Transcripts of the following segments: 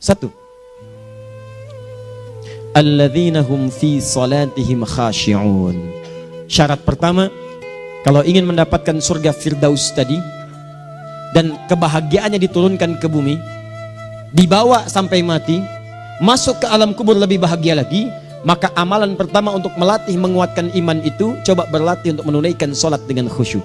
Satu, alladzina hum fi salatihim khashi'un. Syarat pertama, kalau ingin mendapatkan surga Firdaus tadi dan kebahagiaannya diturunkan ke bumi, dibawa sampai mati, masuk ke alam kubur lebih bahagia lagi, maka amalan pertama untuk melatih menguatkan iman itu, coba berlatih untuk menunaikan sholat dengan khusyuk.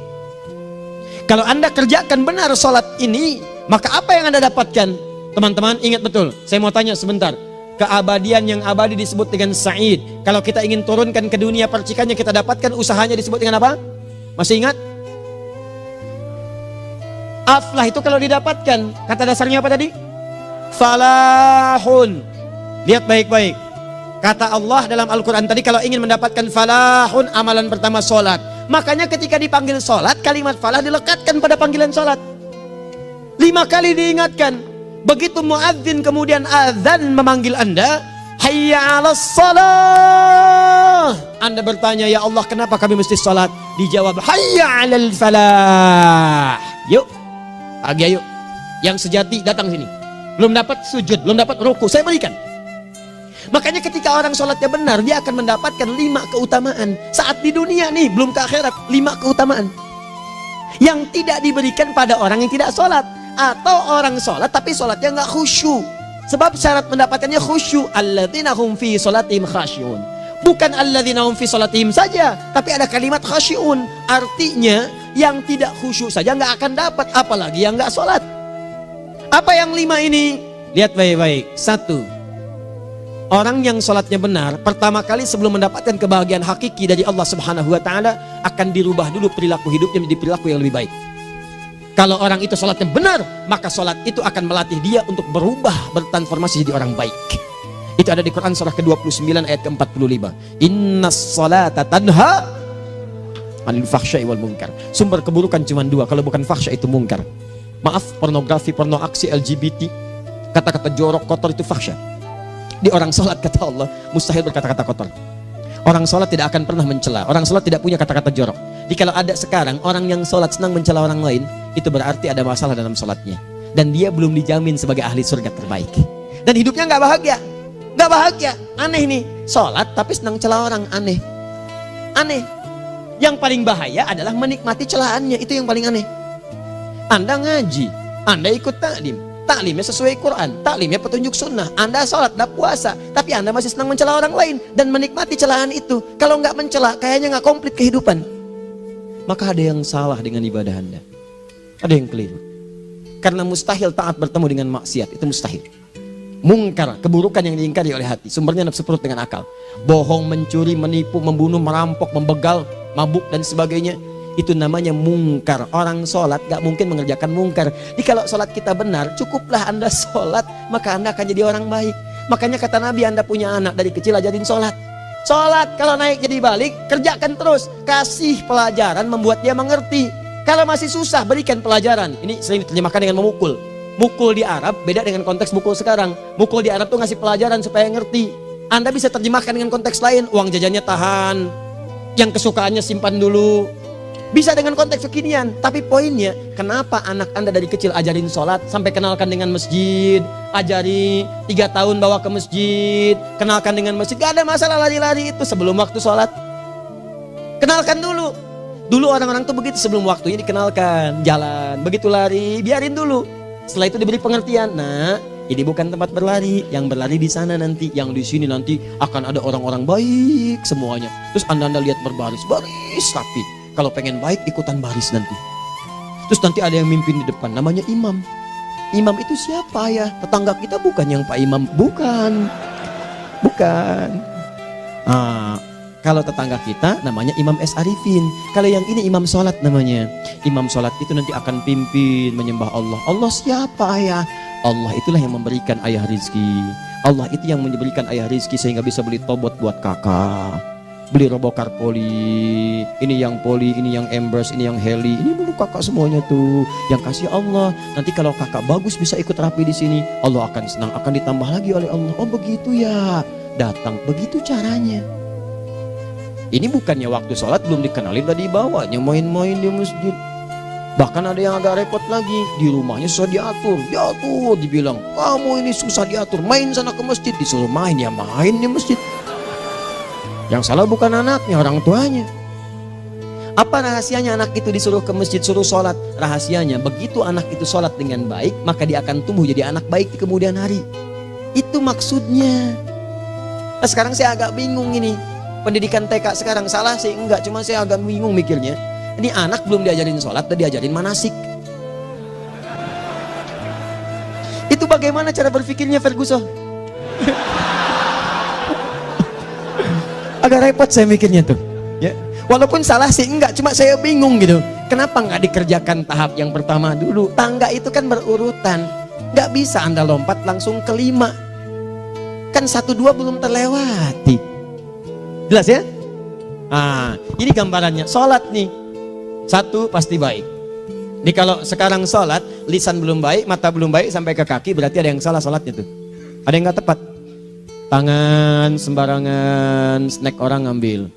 Kalau Anda kerjakan benar sholat ini, maka apa yang Anda dapatkan? Teman-teman ingat betul, saya mau tanya sebentar. Keabadian yang abadi disebut dengan sa'id. Kalau kita ingin turunkan ke dunia percikannya, kita dapatkan usahanya disebut dengan apa? Masih ingat? Aflah itu kalau didapatkan, kata dasarnya apa tadi? Falahun. Lihat baik-baik. Kata Allah dalam Al-Quran tadi, kalau ingin mendapatkan falahun, amalan pertama sholat. Makanya ketika dipanggil sholat, kalimat falah dilekatkan pada panggilan sholat. 5 kali diingatkan. Begitu muadzin kemudian azan memanggil Anda, hayya 'alas shalah. Anda bertanya, ya Allah kenapa kami mesti sholat? Dijawab, hayya 'alal falah. Yuk, pagi ayo. Yang sejati datang sini. Belum dapat sujud, belum dapat ruku, saya berikan. Makanya ketika orang sholatnya benar, dia akan mendapatkan 5 keutamaan. Saat di dunia nih, belum ke akhirat, 5 keutamaan yang tidak diberikan pada orang yang tidak sholat. Atau orang sholat tapi sholatnya nggak khusyuk. Sebab syarat mendapatkannya khusyuk. Alladzina hum fi sholatihim khasyi'un. Bukan alladzina hum fi sholatihim saja, tapi ada kalimat khasyi'un. Artinya yang tidak khusyuk saja nggak akan dapat, apalagi yang nggak sholat. Apa yang 5 ini? Lihat baik-baik. 1, orang yang sholatnya benar, pertama kali sebelum mendapatkan kebahagiaan hakiki dari Allah Subhanahu wa Ta'ala, akan dirubah dulu perilaku hidupnya menjadi perilaku yang lebih baik. Kalau orang itu sholatnya benar, maka sholat itu akan melatih dia untuk berubah, bertransformasi jadi orang baik. Itu ada di Quran surah ke-29 ayat ke-45. Innas sholata tanha 'anil fahsya'i wal munkar. Sumber keburukan cuma 2, kalau bukan fahsya itu munkar. Maaf, pornografi, porno aksi, LGBT, kata-kata jorok, kotor itu fahsya. Di orang sholat kata Allah, mustahil berkata-kata kotor. Orang sholat tidak akan pernah mencela. Orang sholat tidak punya kata-kata jorok. Jadi kalau ada sekarang orang yang sholat senang mencela orang lain, itu berarti ada masalah dalam sholatnya. Dan dia belum dijamin sebagai ahli surga terbaik. Dan hidupnya nggak bahagia. Nggak bahagia. Aneh nih. Sholat tapi senang celah orang. Aneh. Aneh. Yang paling bahaya adalah menikmati celahannya. Itu yang paling aneh. Anda ngaji. Anda ikut taklim. Taklimnya sesuai Quran. Taklimnya petunjuk sunnah. Anda sholat, Anda puasa. Tapi Anda masih senang mencela orang lain. Dan menikmati celahan itu. Kalau nggak mencela, kayaknya nggak komplit kehidupan. Maka ada yang salah dengan ibadah Anda. Ada yang keliru. Karena mustahil taat bertemu dengan maksiat. Itu mustahil. Mungkar, keburukan yang diingkari oleh hati. Sumbernya nafsu perut dengan akal. Bohong, mencuri, menipu, membunuh, merampok, membegal, mabuk dan sebagainya. Itu namanya mungkar. Orang sholat gak mungkin mengerjakan mungkar. Jadi kalau sholat kita benar, cukuplah Anda sholat, maka Anda akan jadi orang baik. Makanya kata Nabi, Anda punya anak dari kecil ajarin sholat. Sholat kalau naik jadi balik, kerjakan terus. Kasih pelajaran membuat dia mengerti. Kalau masih susah, berikan pelajaran. Ini sering diterjemahkan dengan memukul. Mukul di Arab beda dengan konteks mukul sekarang. Mukul di Arab tuh ngasih pelajaran supaya ngerti. Anda bisa terjemahkan dengan konteks lain. Uang jajannya tahan, yang kesukaannya simpan dulu. Bisa dengan konteks kekinian. Tapi poinnya, kenapa anak Anda dari kecil ajarin sholat, sampai kenalkan dengan masjid, ajari 3 tahun bawa ke masjid, kenalkan dengan masjid. Gak ada masalah lari-lari itu sebelum waktu sholat. Kenalkan dulu. Dulu orang-orang tuh begitu, sebelum waktunya dikenalkan, jalan, begitu lari, biarin dulu. Setelah itu diberi pengertian. Nah, ini bukan tempat berlari, yang berlari di sana nanti, yang di sini nanti akan ada orang-orang baik semuanya. Terus Anda lihat berbaris, baris rapi. Kalau pengen baik ikutan baris nanti. Terus nanti ada yang mimpin di depan, namanya imam. Imam itu siapa ya? Tetangga kita bukan yang Pak Imam, bukan. Kalau tetangga kita namanya Imam S. Arifin. Kalau yang ini imam sholat namanya. Imam sholat itu nanti akan pimpin menyembah Allah. Allah siapa ya? Allah itulah yang memberikan ayah rizki. Allah itu yang memberikan ayah rizki sehingga bisa beli tobot buat kakak, beli robokar poli. Ini yang poli, ini yang embers, ini yang heli. Ini dulu kakak semuanya tuh. Yang kasih Allah. Nanti kalau kakak bagus bisa ikut rapi di sini. Allah akan senang, akan ditambah lagi oleh Allah. Oh begitu ya. Datang, begitu caranya. Ini bukannya waktu sholat belum dikenalin tadi bawanya main-main di masjid. Bahkan ada yang agak repot lagi, di rumahnya susah diatur, dibilang, kamu ini susah diatur, main sana ke masjid, disuruh main, ya main di masjid. Yang salah bukan anaknya, orang tuanya. Apa rahasianya anak itu disuruh ke masjid, suruh sholat? Rahasianya, begitu anak itu sholat dengan baik, maka dia akan tumbuh jadi anak baik di kemudian hari. Itu maksudnya. Nah, sekarang saya agak bingung ini, pendidikan TK sekarang salah sih? Enggak, cuma saya agak bingung mikirnya. Ini anak belum diajarin sholat, udah diajarin manasik. Itu bagaimana cara berpikirnya Ferguson? Agak repot saya mikirnya tuh. Ya, walaupun salah sih enggak, cuma saya bingung gitu. Kenapa nggak dikerjakan tahap yang pertama dulu? Tangga itu kan berurutan, nggak bisa Anda lompat langsung ke 5. Kan 1, 2 belum terlewati. Jelas ya? Ah, ini gambarannya. Sholat nih. 1 pasti baik. Jadi kalau sekarang sholat, lisan belum baik, mata belum baik sampai ke kaki, berarti ada yang salah sholatnya tuh. Ada yang nggak tepat. Tangan sembarangan, snack orang ngambil.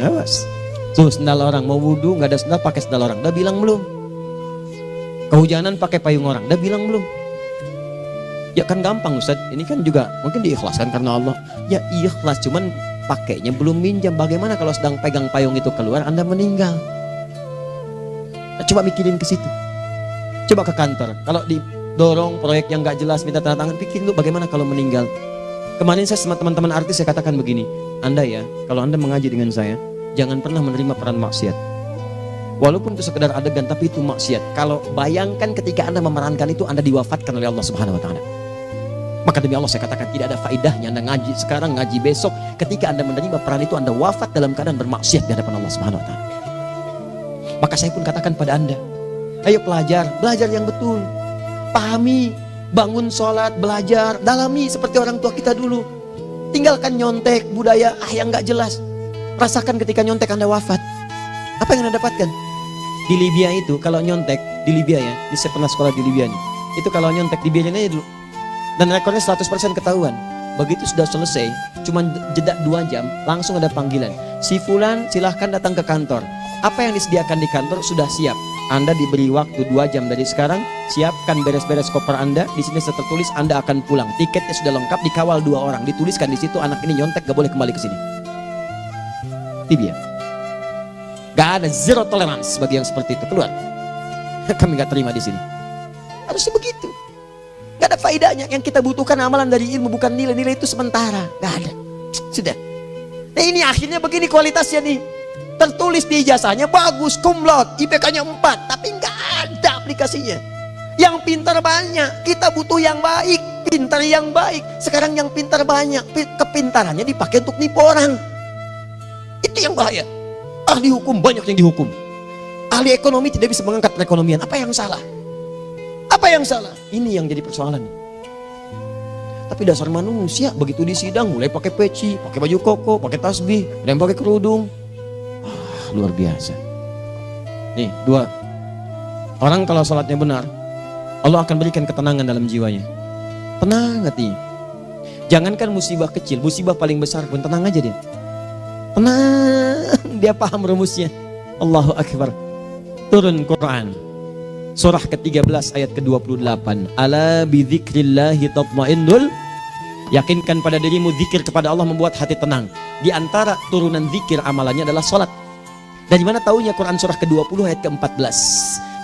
Awas. Tuh sendal orang, mau wudhu nggak ada sendal, pakai sendal orang. Udah bilang belum? Kehujanan pakai payung orang. Udah bilang belum? Ya kan gampang Ustaz. Ini kan juga mungkin diikhlaskan karena Allah. Ya ikhlas, cuman pakainya belum minjam. Bagaimana kalau sedang pegang payung itu keluar, Anda meninggal? Nah, coba mikirin ke situ. Coba ke kantor. Kalau didorong proyek yang nggak jelas, minta tanda tangan, pikirin dulu bagaimana kalau meninggal. Kemarin saya sama teman-teman artis saya katakan begini, Anda ya, kalau Anda mengaji dengan saya, jangan pernah menerima peran maksiat. Walaupun itu sekedar adegan, tapi itu maksiat. Kalau bayangkan ketika Anda memerankan itu, Anda diwafatkan oleh Allah Subhanahu Wa Taala. Maka demi Allah saya katakan tidak ada faedahnya Anda ngaji sekarang, ngaji besok. Ketika Anda menerima peran itu, Anda wafat dalam keadaan bermaksiat di hadapan Allah Subhanahu Wa Taala. Maka saya pun katakan pada Anda, ayo belajar yang betul, pahami, bangun sholat, belajar, dalami seperti orang tua kita dulu. Tinggalkan nyontek, budaya yang nggak jelas. Rasakan ketika nyontek Anda wafat. Apa yang Anda dapatkan? Di Libya itu kalau nyontek, di Libya ya, saya pernah sekolah di Libya nih. Itu kalau nyontek dibiarin aja dulu. Dan rekornya 100% ketahuan. Begitu sudah selesai, cuma jeda 2 jam, langsung ada panggilan. Si Fulan silahkan datang ke kantor. Apa yang disediakan di kantor sudah siap. Anda diberi waktu 2 jam dari sekarang, siapkan beres-beres koper Anda. Di sini sudah tertulis Anda akan pulang. Tiketnya sudah lengkap, dikawal 2 orang. Dituliskan di situ anak ini nyontek gak boleh kembali ke sini. Libya. Gak ada, zero tolerance bagi yang seperti itu. Keluar. Kami gak terima di sini. Harusnya begitu. Gak ada faedahnya. Yang kita butuhkan amalan dari ilmu, bukan nilai-nilai itu sementara. Gak ada. Sudah. Nah ini akhirnya begini kualitasnya nih. Tertulis di ijazahnya bagus, cum laude, IPK-nya 4, tapi nggak ada aplikasinya. Yang pintar banyak, kita butuh yang baik, pintar yang baik. Sekarang yang pintar banyak, kepintarannya dipakai untuk nipu orang. Itu yang bahaya. Ahli hukum banyak yang dihukum. Ahli ekonomi tidak bisa mengangkat perekonomian. Apa yang salah? Apa yang salah? Ini yang jadi persoalan. Tapi dasar manusia begitu di sidang mulai pakai peci, pakai baju koko, pakai tasbih, ada yang pakai kerudung. Luar biasa. Nih 2. Orang kalau sholatnya benar, Allah akan berikan ketenangan dalam jiwanya. Tenang hatinya. Jangankan musibah kecil, musibah paling besar pun tenang aja dia. Tenang, dia paham rumusnya. Allahu Akbar. Turun Quran. Surah ke-13 ayat ke-28. Ala bidzikrillahi tatmainnul. Yakinkan pada dirimu, zikir kepada Allah membuat hati tenang. Di antara turunan zikir amalannya adalah sholat. Dari mana taunya? Quran surah ke-20 ayat ke-14.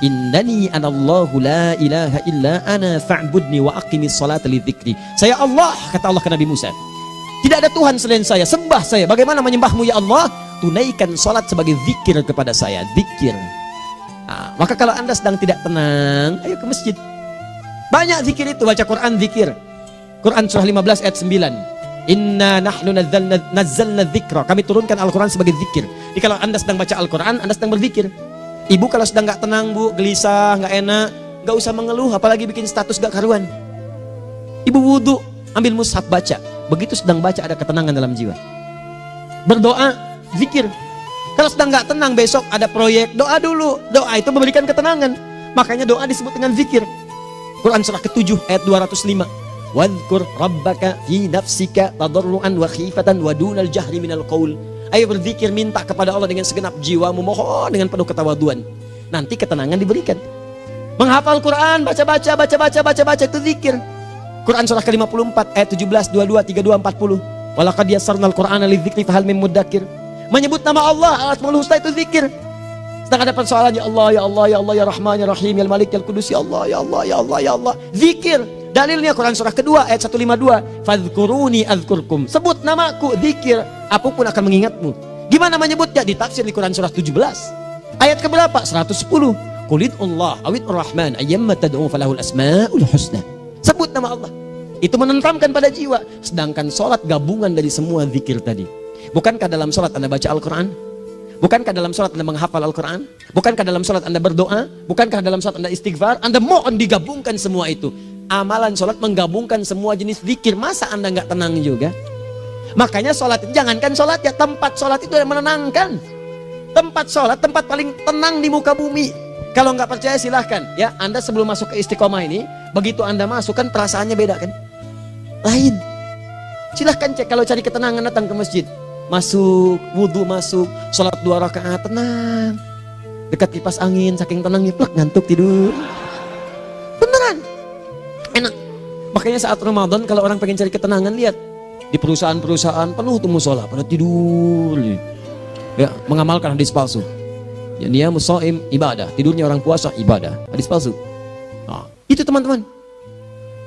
Innani anallahu la ilaha illa ana fa'budni wa aqimis salata li dzikri. Saya Allah, kata Allah ke Nabi Musa. Tidak ada Tuhan selain saya, sembah saya. Bagaimana menyembahmu ya Allah? Tunaikan salat sebagai zikir kepada saya, zikir. Nah, maka kalau Anda sedang tidak tenang, ayo ke masjid. Banyak zikir itu, baca Quran zikir. Quran surah 15 ayat 9. Inna nahnu nazzalna dzikra. Kami turunkan Al-Quran sebagai zikir. Jadi kalau Anda sedang baca Al-Quran, Anda sedang berzikir. Ibu kalau sedang gak tenang, Bu, gelisah, gak enak, gak usah mengeluh, apalagi bikin status gak karuan. Ibu wudhu, ambil mushaf baca. Begitu sedang baca ada ketenangan dalam jiwa. Berdoa, zikir. Kalau sedang gak tenang, besok ada proyek, doa dulu. Doa itu memberikan ketenangan. Makanya doa disebut dengan zikir. Quran surah ke-7 ayat 205. Wadhkur rabbaka fi nafsika tadarruan wa khifatan wa dunal jahri minal qaul. Ayo berzikir, minta kepada Allah dengan segenap jiwamu, mohon dengan penuh ketawaduan. nanti ketenangan diberikan. Menghafal Quran, baca itu zikir. Quran surah ke-54 ayat 17, 22, 32, 40. Walaqad yassarnal Qur'ana lidzikri fahal min muddakir. Menyebut nama Allah, Al-Asmaul Husna itu zikir. Sedang ada persoalan, ya Allah, ya Allah, ya Allah, ya Rahman, ya Rahim, ya Malik, ya Qudus, ya Allah, ya Allah, ya Allah, ya Allah. Zikir. Dalilnya Quran surah kedua ayat 152. Fadhkuruni azkurkum. Sebut namaku, zikir. Apapun akan mengingatmu. Gimana menyebutnya? Ditafsir di Quran surah 17. Ayat keberapa? 110. Qulid Allah awid Rahman ayyamma tad'u falahul asmaul husna. Sebut nama Allah. Itu menenteramkan pada jiwa. Sedangkan sholat gabungan dari semua zikir tadi. Bukankah dalam sholat Anda baca Al-Quran? Bukankah dalam sholat Anda menghafal Al-Quran? Bukankah dalam sholat Anda berdoa? Bukankah dalam sholat Anda istighfar? Anda mohon digabungkan semua itu. Amalan sholat menggabungkan semua jenis zikir. Masa Anda nggak tenang juga? Makanya sholat, jangankan sholat ya, tempat sholat itu yang menenangkan. Tempat sholat, tempat paling tenang di muka bumi. Kalau nggak percaya silahkan ya, Anda sebelum masuk ke Istiqomah ini, begitu Anda masuk kan perasaannya beda kan? Lain. Silahkan cek, kalau cari ketenangan datang ke masjid. Masuk, wudhu masuk, sholat 2 rakaat tenang. Dekat kipas angin, saking tenangnya plek ngantuk tidur. Beneran, enak. Makanya saat Ramadan kalau orang pengen cari ketenangan, lihat di perusahaan-perusahaan penuh tuh musola pada tidur. Ya, mengamalkan hadis palsu. Ya, dia musoim ibadah, tidurnya orang puasa ibadah, hadis palsu. Nah, itu teman-teman.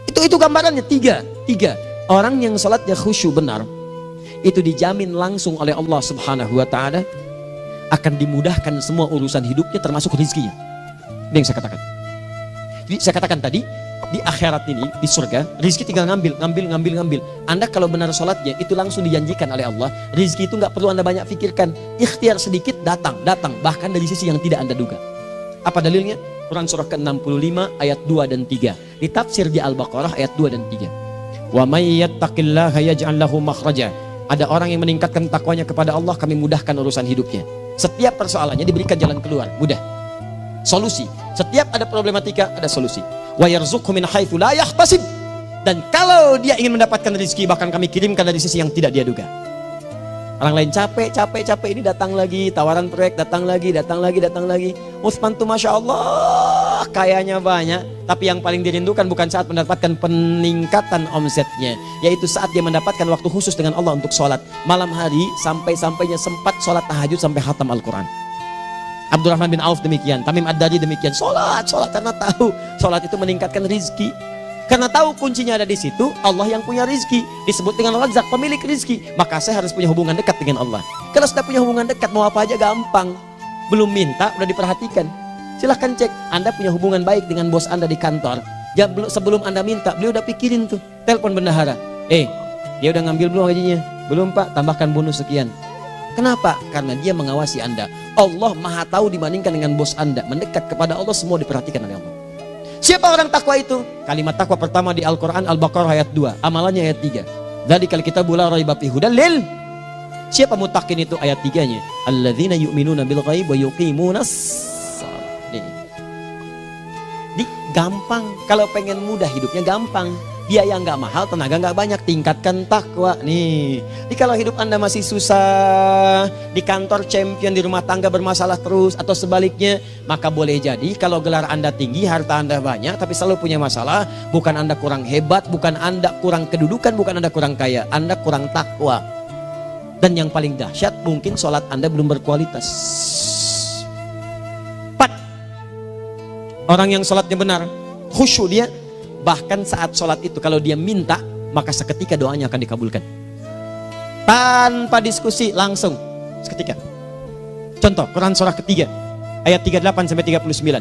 Itu gambarannya tiga. Orang yang sholatnya khusyuk benar, itu dijamin langsung oleh Allah Subhanahu wa Ta'ala akan dimudahkan semua urusan hidupnya termasuk rezekinya. Ini yang saya katakan. Jadi saya katakan tadi, di akhirat ini, di surga, rezeki tinggal ngambil. Anda kalau benar sholatnya, itu langsung dijanjikan oleh Allah. Rezeki itu nggak perlu Anda banyak pikirkan. Ikhtiar sedikit, datang. Bahkan dari sisi yang tidak Anda duga. Apa dalilnya? Quran surah ke-65 ayat 2 dan 3. Ditafsir di Al-Baqarah ayat 2 dan 3. Wa may yattaqillaha yaj'al lahu makhraja. Ada orang yang meningkatkan takwanya kepada Allah, kami mudahkan urusan hidupnya. Setiap persoalannya diberikan jalan keluar, mudah. Solusi. Setiap ada problematika, ada solusi. Wa yarzuqhu min haitsu la yahtasib. Dan kalau dia ingin mendapatkan rezeki, bahkan kami kirimkan dari sisi yang tidak dia duga. Orang lain capek ini datang lagi, tawaran proyek datang lagi. Utsman tuh Masya Allah, kayanya banyak. Tapi yang paling dirindukan bukan saat mendapatkan peningkatan omsetnya, yaitu saat dia mendapatkan waktu khusus dengan Allah untuk sholat. Malam hari sampai-sampainya sempat sholat tahajud sampai khatam Al-Quran. Abdurrahman bin Auf demikian, Tamim Ad-Dari demikian. Sholat karena tahu sholat itu meningkatkan rizki. Karena tahu kuncinya ada di situ, Allah yang punya rizki. Disebut dengan Razak, pemilik rizki. Maka saya harus punya hubungan dekat dengan Allah. Kalau sudah punya hubungan dekat, mau apa aja gampang. Belum minta, udah diperhatikan. Silahkan cek, Anda punya hubungan baik dengan bos Anda di kantor. Ya, sebelum Anda minta, beliau udah pikirin tuh. Telepon bendahara. Dia udah ngambil belum gajinya? Belum Pak, tambahkan bonus sekian. Kenapa? Karena dia mengawasi Anda. Allah maha tahu dibandingkan dengan bos Anda. Mendekat kepada Allah, semua diperhatikan oleh Allah. Siapa orang takwa itu? Kalimat takwa pertama di Al-Quran Al-Baqarah ayat 2, amalannya ayat 3. Dzalikal kitabu la raiba fihi hudal lil. Siapa mutakin itu? Ayat 3-nya. Alladzina yu'minuna bil ghaib wa yuqimunas shalah. Di gampang. Kalau pengen mudah hidupnya gampang. Biaya nggak mahal, tenaga nggak banyak, tingkatkan takwa nih. Jadi kalau hidup Anda masih susah, di kantor champion, di rumah tangga bermasalah terus, atau sebaliknya, maka boleh jadi kalau gelar Anda tinggi, harta Anda banyak, tapi selalu punya masalah. Bukan Anda kurang hebat, bukan Anda kurang kedudukan, bukan Anda kurang kaya, Anda kurang takwa. Dan yang paling dahsyat, mungkin sholat Anda belum berkualitas. 4. Orang yang sholatnya benar, khusyuk dia. Bahkan saat sholat itu kalau dia minta, maka seketika doanya akan dikabulkan. Tanpa diskusi, langsung seketika. Contoh, Quran surah ketiga ayat 38-39.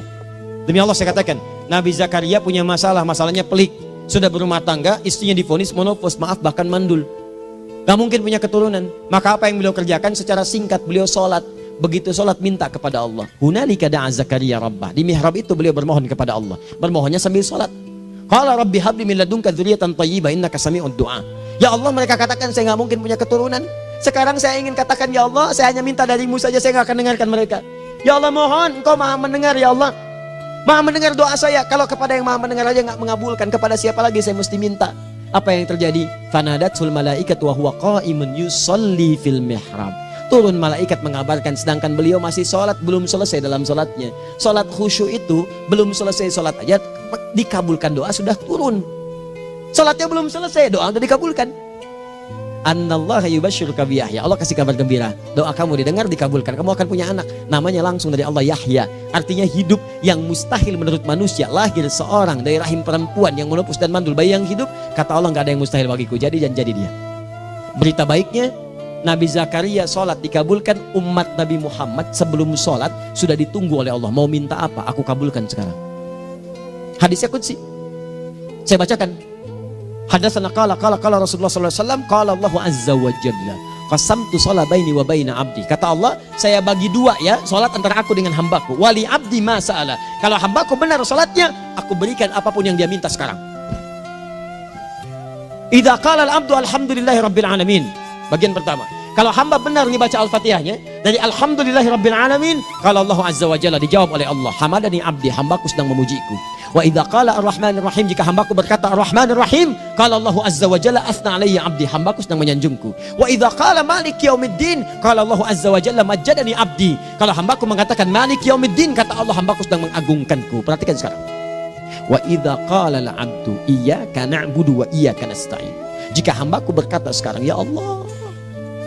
Demi Allah saya katakan, Nabi Zakaria punya masalahnya pelik. Sudah berumah tangga, istrinya divonis monopos, maaf bahkan mandul. Gak mungkin punya keturunan. Maka apa yang beliau kerjakan? Secara singkat beliau sholat. Begitu sholat minta kepada Allah. Hunalika da'a Zakaria rabbah. Di mihrab itu beliau bermohon kepada Allah. Bermohonnya sambil sholat. Qala rabbi habli min ladunka dzurriyyatan thayyibah innaka sami'ud du'a. Ya Allah, mereka katakan saya nggak mungkin punya keturunan. Sekarang saya ingin katakan, ya Allah, saya hanya minta darimu saja, saya nggak akan dengarkan mereka. Ya Allah, mohon Engkau maha mendengar, ya Allah. Maha mendengar doa saya. Kalau kepada yang maha mendengar aja nggak mengabulkan, kepada siapa lagi saya mesti minta? Apa yang terjadi? Fanadatul malaikatu wa huwa qa'imun yusalli fil mihrab. turun malaikat mengabarkan, sedangkan beliau masih sholat, belum selesai dalam sholatnya. Sholat khusyuk itu belum selesai sholat aja dikabulkan, doa sudah turun. Sholatnya belum selesai, doa sudah dikabulkan. Annallaha yubashshiruka bi Yahya, Allah kasih kabar gembira, doa kamu didengar, dikabulkan, kamu akan punya anak, namanya langsung dari Allah Yahya, artinya hidup yang mustahil menurut manusia. Lahir seorang dari rahim perempuan yang menepus dan mandul, bayi yang hidup, kata Allah nggak ada yang mustahil bagiku, jadi dan jadi dia. Berita baiknya, Nabi Zakaria sholat dikabulkan. Umat Nabi Muhammad sebelum sholat sudah ditunggu oleh Allah, mau minta apa aku kabulkan sekarang. Hadisnya qudsi, saya bacakan. Hadatsana qala Rasulullah sallallahu alaihi wasallam, qala Allah azza wa jalla, qasamtu shalah baini wa baina abdi. Kata Allah, saya bagi dua ya salat antara aku dengan hambaku. Wali abdi ma sa'ala. Kalau hambaku benar salatnya, aku berikan apapun yang dia minta sekarang. Idza qala al-abdu alhamdulillahi rabbil alamin. Bagian pertama, kalau hamba benar membaca Al-Fatihahnya dari alhamdulillahi rabbil alamin, kalau Allah azza wa jalla dijawab oleh Allah, hamadani abdi, hambaku sedang memujiku. Wa idza qala ar-rahmanir rahim, jika hambaku berkata ar-rahmanir rahim, qala Allah azza wa jalla athna alayya abdi, hambaku sedang menyanjungku. Wa idza qala maliki yaumiddin, qala Allah azza wa jalla majjadani abdi, kalau hambaku mengatakan maliki yaumiddin, kata Allah hambaku sedang mengagungkanku. Perhatikan sekarang. Wa idza qala al-abdu iyyaka na'budu wa iyyaka nasta'in, jika hambaku berkata sekarang, ya Allah,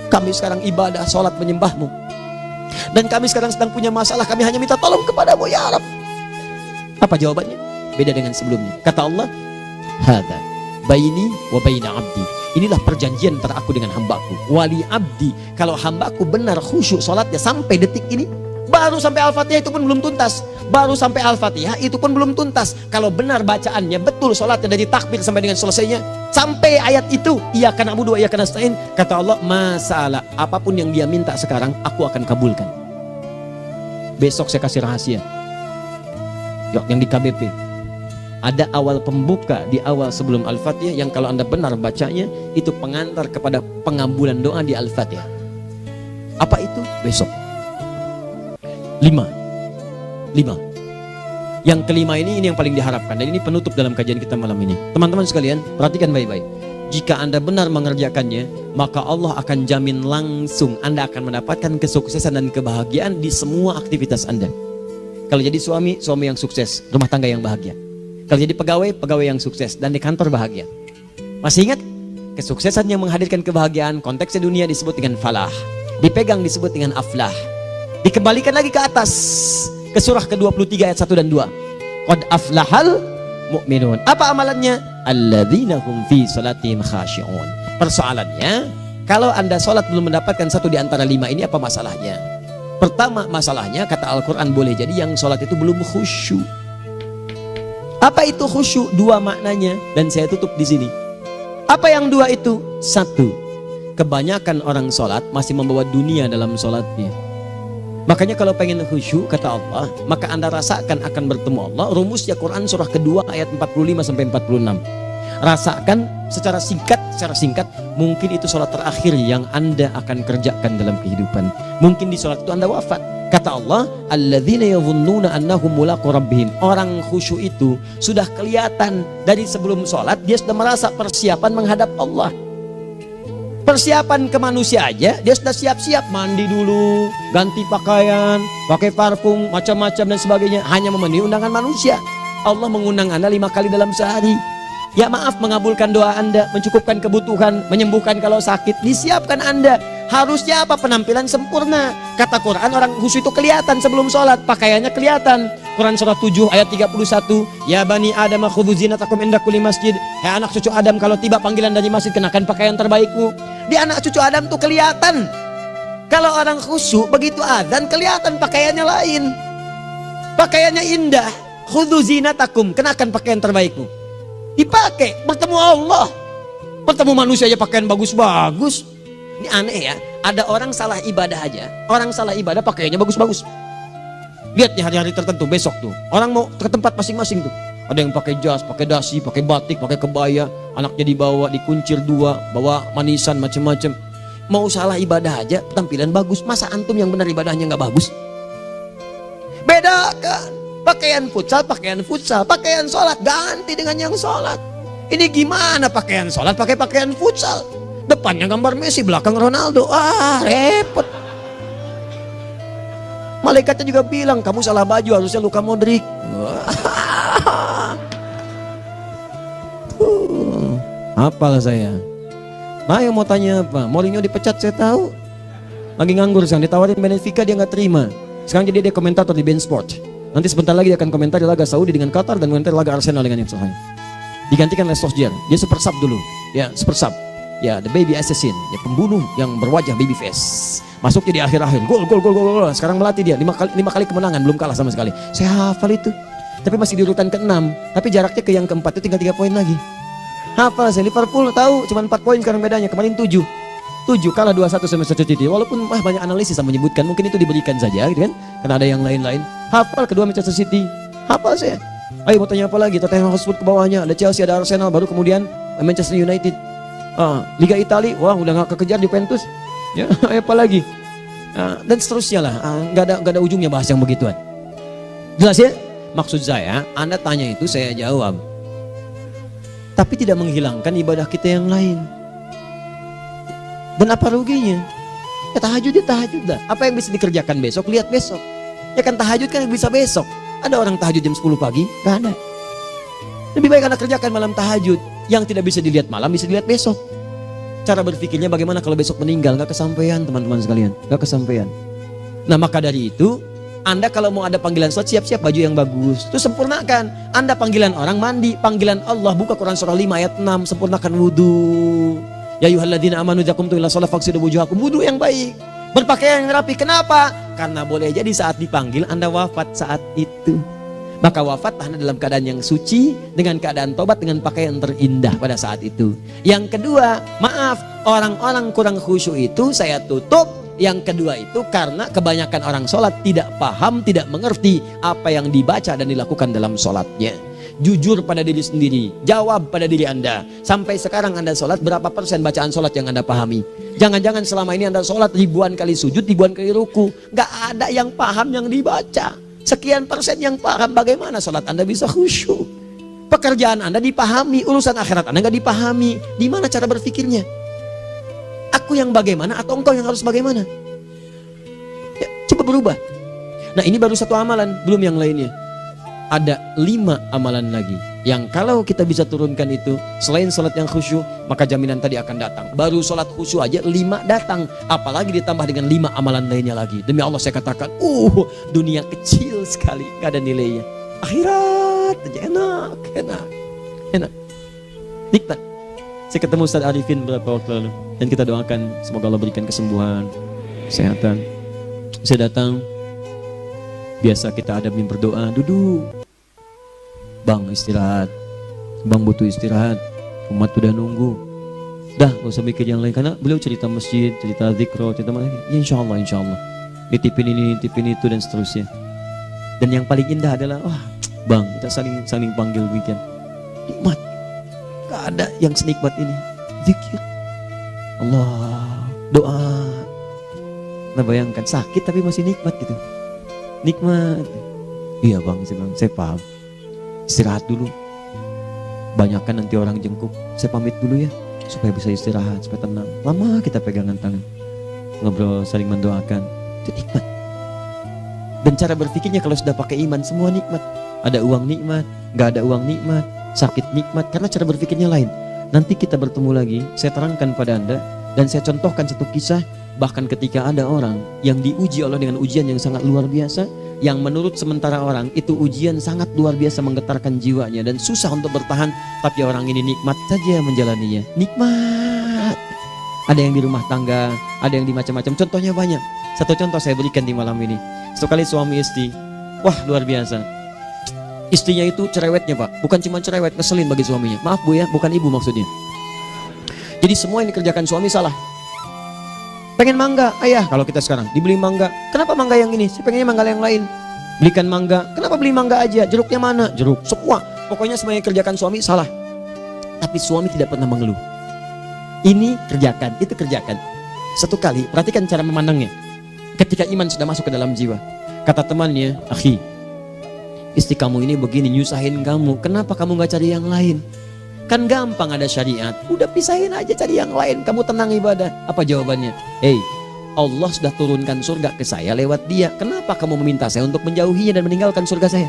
kami sekarang ibadah, salat menyembahmu, dan kami sekarang sedang punya masalah, kami hanya minta tolong kepadamu ya Rabb. Apa jawabannya? Beda dengan sebelumnya. Kata Allah, hadza baini wa baina abdi, inilah perjanjian antara aku dengan hambaku. Wali abdi, kalau hambaku benar khusyuk salatnya sampai detik ini, baru sampai Al-Fatihah itu pun belum tuntas, baru sampai Al-Fatihah itu pun belum tuntas. Kalau benar bacaannya betul, salatnya dari takbir sampai dengan selesainya, sampai ayat itu iyyaka na'budu wa iyyaka nasta'in, kata Allah, masalah apapun yang dia minta sekarang aku akan kabulkan. Besok saya kasih rahasia yang di KBP. Ada awal pembuka di awal sebelum Al-Fatihah yang kalau Anda benar bacanya itu pengantar kepada pengambulan doa di Al-Fatihah. Apa itu? Besok. 5. Yang kelima ini yang paling diharapkan, dan ini penutup dalam kajian kita malam ini. Teman-teman sekalian, perhatikan baik-baik. Jika Anda benar mengerjakannya, maka Allah akan jamin langsung Anda akan mendapatkan kesuksesan dan kebahagiaan di semua aktivitas Anda. Kalau jadi suami, suami yang sukses, rumah tangga yang bahagia. Kalau jadi pegawai, pegawai yang sukses, dan di kantor bahagia. Masih ingat? Kesuksesan yang menghadirkan kebahagiaan, konteksnya dunia disebut dengan falah, dipegang disebut dengan aflah. Dikembalikan lagi ke atas, ke surah ke-23 ayat 1 dan 2. Qad aflahal mu'minun. Apa amalannya? Alladzina hum fi salatihim khashi'un. Persoalannya, kalau Anda salat belum mendapatkan satu di antara 5 ini, apa masalahnya? Pertama masalahnya, kata Al-Quran, boleh jadi yang salat itu belum khusyuk. Apa itu khusyuk? 2 maknanya, dan saya tutup di sini. Apa yang 2 itu? 1, kebanyakan orang salat masih membawa dunia dalam salatnya. Makanya kalau pengen khusyuk, kata Allah, maka Anda rasakan akan bertemu Allah. Rumusnya Quran surah kedua ayat 45 sampai 46. Rasakan secara singkat, mungkin itu sholat terakhir yang Anda akan kerjakan dalam kehidupan. Mungkin di sholat itu Anda wafat. Kata Allah, alladzina yadhunnuna annahum mulaqu rabbihim. Orang khusyuk itu sudah kelihatan dari sebelum sholat, dia sudah merasa persiapan menghadap Allah. Persiapan ke manusia aja, dia sudah siap-siap, mandi dulu, ganti pakaian, pakai parfum, macam-macam dan sebagainya, hanya memenuhi undangan manusia. Allah mengundang Anda 5 kali dalam sehari. Ya maaf, mengabulkan doa Anda, mencukupkan kebutuhan, menyembuhkan kalau sakit, disiapkan Anda. Harusnya apa? Penampilan sempurna. Kata Quran, orang khusyuk itu kelihatan sebelum sholat, pakaiannya kelihatan. Quran surah 7 ayat 31, ya bani Adam khudhu zinatakum inda kulli masjid. Hai anak cucu Adam, kalau tiba panggilan dari masjid, kenakan pakaian terbaikmu. Di anak cucu Adam tuh kelihatan. Kalau orang khusyuk begitu adzan kelihatan pakaiannya lain. Pakaiannya indah. Khudhu zinatakum, kenakan pakaian terbaikmu. Dipakai bertemu Allah. Bertemu manusia aja pakaian bagus-bagus. Ini aneh ya. Ada orang salah ibadah aja. Orang salah ibadah pakaiannya bagus-bagus. Lihat nih hari-hari tertentu besok tuh. Orang mau ke tempat masing-masing tuh. Ada yang pakai jas, pakai dasi, pakai batik, pakai kebaya. Anaknya dibawa, dikuncir 2, bawa manisan macam-macam. Mau salah ibadah aja tampilan bagus. Masa antum yang benar ibadahnya nggak bagus? Bedakan. Pakaian futsal, pakaian sholat ganti dengan yang sholat. Ini gimana pakaian sholat pakai pakaian futsal? Depannya gambar Messi, belakang Ronaldo. Repot. Malaikatnya juga bilang, kamu salah baju, harusnya Luka Modric. Apalah saya. Nah, yang mau tanya apa? Mourinho dipecat saya tahu. Lagi nganggur sekarang, ditawarin Benfica dia nggak terima. Sekarang jadi dia komentator di beIN Sport. Nanti sebentar lagi dia akan komentar di laga Saudi dengan Qatar dan komentar laga Arsenal dengan Ipswich. Digantikan oleh Solskjaer. Dia super sub dulu. Ya, super sub. Ya, the baby assassin, ya pembunuh yang berwajah baby face. Masuknya di akhir-akhir, gol. Sekarang melatih dia 5 kali kemenangan, belum kalah sama sekali. Saya hafal itu. Tapi masih di urutan ke-6, tapi jaraknya ke yang ke-4 itu tinggal 3 poin lagi. Hafal saya. Liverpool tahu cuma 4 poin sekarang bedanya, kemarin 7 kalah 2-1 sama Manchester City. Walaupun banyak analisis yang menyebutkan mungkin itu diberikan saja gitu kan, karena ada yang lain-lain. Hafal kedua Manchester City. Hafal saya. Ayo mau tanya apa lagi? Tottenham Hotspur ke bawahnya, ada Chelsea, ada Arsenal, baru kemudian Manchester United. Liga Italia, wah udah gak kekejar Juventus. Ya, apa lagi? Dan seterusnya lah. Gak ada ujungnya bahas yang begituan. Jelas ya? Maksud saya, Anda tanya itu saya jawab. Tapi tidak menghilangkan ibadah kita yang lain. Dan apa ruginya? Ya tahajud dah. Apa yang bisa dikerjakan besok, lihat besok. Ya kan tahajud kan bisa besok. Ada orang tahajud jam 10 pagi? Gak ada. Lebih baik Anda kerjakan malam tahajud. Yang tidak bisa dilihat malam bisa dilihat besok. Cara berpikirnya bagaimana kalau besok meninggal? Gak kesampaian teman-teman sekalian. Gak kesampaian. Nah maka dari itu, Anda kalau mau ada panggilan sholat, siap-siap baju yang bagus. Itu sempurnakan. Anda panggilan orang mandi, panggilan Allah. Buka Quran surah 5 ayat 6. Sempurnakan wudhu. Ya ayyuhalladzina amanu idza qumtum ila shalah faghsilu wujuhakum. Wudhu yang baik. Berpakaian yang rapi. Kenapa? Karena boleh jadi saat dipanggil Anda wafat saat itu. Maka wafat Anda dalam keadaan yang suci, dengan keadaan tobat, dengan pakaian terindah pada saat itu. Yang kedua, maaf, orang-orang kurang khusyuk itu saya tutup. Yang kedua itu karena kebanyakan orang sholat tidak paham, tidak mengerti apa yang dibaca dan dilakukan dalam sholatnya. Jujur pada diri sendiri, jawab pada diri Anda. Sampai sekarang Anda sholat, berapa persen bacaan sholat yang Anda pahami? Jangan-jangan selama ini Anda sholat ribuan kali sujud, ribuan kali ruku. Gak ada yang paham yang dibaca. Sekian persen yang paham, bagaimana sholat Anda bisa khusyuk? Pekerjaan Anda dipahami, urusan akhirat Anda gak dipahami. Di mana cara berpikirnya? Aku yang bagaimana atau engkau yang harus bagaimana? Ya, coba berubah. Nah ini baru satu amalan, belum yang lainnya. Ada 5 amalan lagi yang kalau kita bisa turunkan itu, selain sholat yang khusyuk, maka jaminan tadi akan datang. Baru sholat khusyuk aja 5 datang, apalagi ditambah dengan 5 amalan lainnya lagi. Demi Allah saya katakan, dunia kecil sekali, gak ada nilainya. Akhirat aja enak, nikmat. Saya ketemu Ustaz Arifin beberapa waktu lalu, dan kita doakan semoga Allah berikan kesembuhan, kesehatan. Saya datang, biasa kita adabin berdoa, duduk. Bang istirahat, bang butuh istirahat, umat udah nunggu. Dah gak usah mikir yang lain, karena beliau cerita masjid, cerita zikro, cerita mana. Ya insya Allah, nitipin ini, nitipin itu dan seterusnya. Dan yang paling indah adalah, bang kita saling panggil weekend. Nikmat, gak ada yang senikmat ini. Zikir, Allah, doa. Nah bayangkan sakit tapi masih nikmat gitu. Nikmat. Iya bang, saya paham. Istirahat dulu. Banyakkan nanti orang jengkuk. Saya pamit dulu ya, supaya bisa istirahat, supaya tenang. Lama kita pegangan tangan, ngobrol, saling mendoakan. Itu nikmat. Dan cara berpikirnya kalau sudah pakai iman, semua nikmat. Ada uang nikmat, gak ada uang nikmat, sakit nikmat. Karena cara berpikirnya lain. Nanti kita bertemu lagi, saya terangkan pada Anda. Dan saya contohkan satu kisah. Bahkan ketika ada orang yang diuji Allah dengan ujian yang sangat luar biasa, yang menurut sementara orang itu ujian sangat luar biasa menggetarkan jiwanya dan susah untuk bertahan, tapi orang ini nikmat saja menjalaninya. Nikmat. Ada yang di rumah tangga, ada yang di macam-macam. Contohnya banyak. Satu contoh saya berikan di malam ini. Sekali suami istri, wah luar biasa. Istrinya itu cerewetnya Pak, bukan cuma cerewet, ngeselin bagi suaminya. Maaf Bu ya, bukan ibu maksudnya. Jadi semua yang dikerjakan suami salah. Pengen mangga, ayah kalau kita sekarang dibeli mangga. Kenapa mangga yang ini? Saya pengennya mangga yang lain. Belikan mangga. Kenapa beli mangga aja? Jeruknya mana? Jeruk. Semua. Pokoknya semua yang kerjakan suami salah. Tapi suami tidak pernah mengeluh. Ini kerjakan, itu kerjakan. Satu kali, perhatikan cara memandangnya. Ketika iman sudah masuk ke dalam jiwa. Kata temannya, akhi, istri kamu ini begini, nyusahin kamu. Kenapa kamu gak cari yang lain? Kan gampang ada syariat. Udah pisahin aja, cari yang lain. Kamu tenang ibadah. Apa jawabannya? Hey, Allah sudah turunkan surga ke saya lewat dia. Kenapa kamu meminta saya untuk menjauhinya dan meninggalkan surga saya?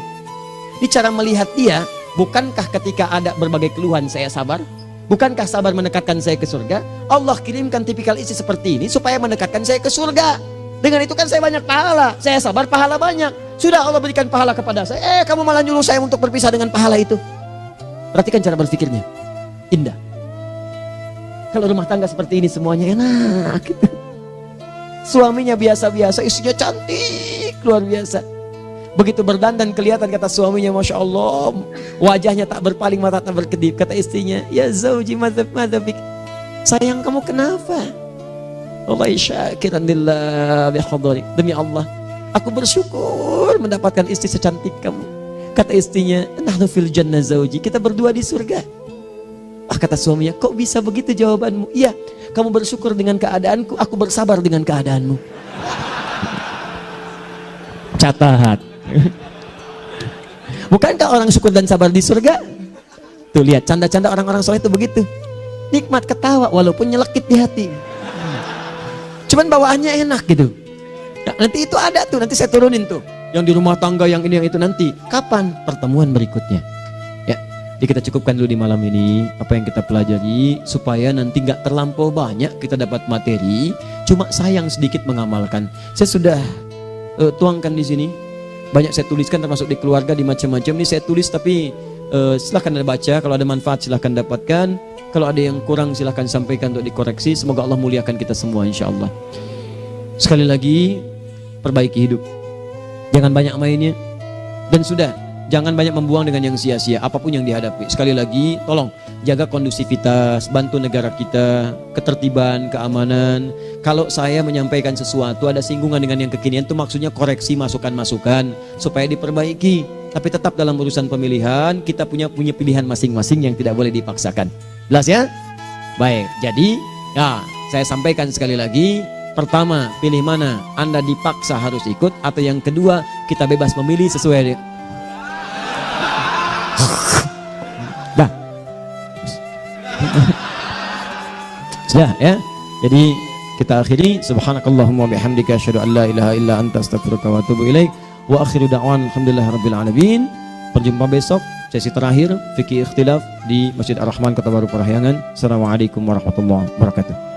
Ini cara melihat dia. Bukankah ketika ada berbagai keluhan saya sabar? Bukankah sabar mendekatkan saya ke surga? Allah kirimkan tipikal istri seperti ini supaya mendekatkan saya ke surga. Dengan itu kan saya banyak pahala. Saya sabar, pahala banyak. Sudah Allah berikan pahala kepada saya. Kamu malah nyuruh saya untuk berpisah dengan pahala itu. Perhatikan cara berpikirnya. Indah. Kalau rumah tangga seperti ini semuanya enak gitu. Suaminya biasa-biasa, istrinya cantik, luar biasa. Begitu berdandan kelihatan kata suaminya, Masya Allah, wajahnya tak berpaling, mata tak berkedip. Kata istrinya, ya zauji madhabik, sayang kamu kenapa? Wallahi syakiran lillah bihadari. Demi Allah, aku bersyukur mendapatkan istri secantik kamu. Kata istrinya, nahnu fil jannah zauji, kita berdua di surga. Kata suaminya, kok bisa begitu jawabanmu? Iya, kamu bersyukur dengan keadaanku, aku bersabar dengan keadaanmu. Catat. Bukankah orang syukur dan sabar di surga? Tuh lihat, canda-canda orang-orang soleh itu begitu. Nikmat ketawa walaupun nyelekit di hati. Cuman bawaannya enak gitu. Nah, nanti itu ada tuh, nanti saya turunin tuh. Yang di rumah tangga, yang ini, yang itu nanti. Kapan? Pertemuan berikutnya. Jadi kita cukupkan dulu di malam ini apa yang kita pelajari supaya nanti nggak terlampau banyak kita dapat materi, cuma sayang sedikit mengamalkan. Saya sudah tuangkan di sini, banyak saya tuliskan termasuk di keluarga, di macam-macam. Ini saya tulis tapi silahkan Anda baca, kalau ada manfaat silahkan dapatkan, kalau ada yang kurang silahkan sampaikan untuk dikoreksi. Semoga Allah muliakan kita semua insya Allah. Sekali lagi, perbaiki hidup, jangan banyak mainnya, dan sudah. Jangan banyak membuang dengan yang sia-sia apapun yang dihadapi. Sekali lagi, tolong jaga kondusivitas, bantu negara kita, ketertiban, keamanan. Kalau saya menyampaikan sesuatu ada singgungan dengan yang kekinian, itu maksudnya koreksi masukan-masukan supaya diperbaiki. Tapi tetap dalam urusan pemilihan kita punya pilihan masing-masing yang tidak boleh dipaksakan. Jelas ya? Baik. Jadi, ya saya sampaikan sekali lagi. Pertama, pilih mana? Anda dipaksa harus ikut, atau yang kedua kita bebas memilih sesuai. Dah. Sudah ya. Jadi kita akhiri, subhanakallahumma bihamdika asyhadu an la ilaha illa anta astaghfiruka wa atubu ilaik. Wa akhiru da'wan alhamdulillahirabbil alamin. Berjumpa besok sesi terakhir fikih ikhtilaf di Masjid Ar-Rahman Kota Baru Parahyangan. Assalamualaikum warahmatullahi wabarakatuh.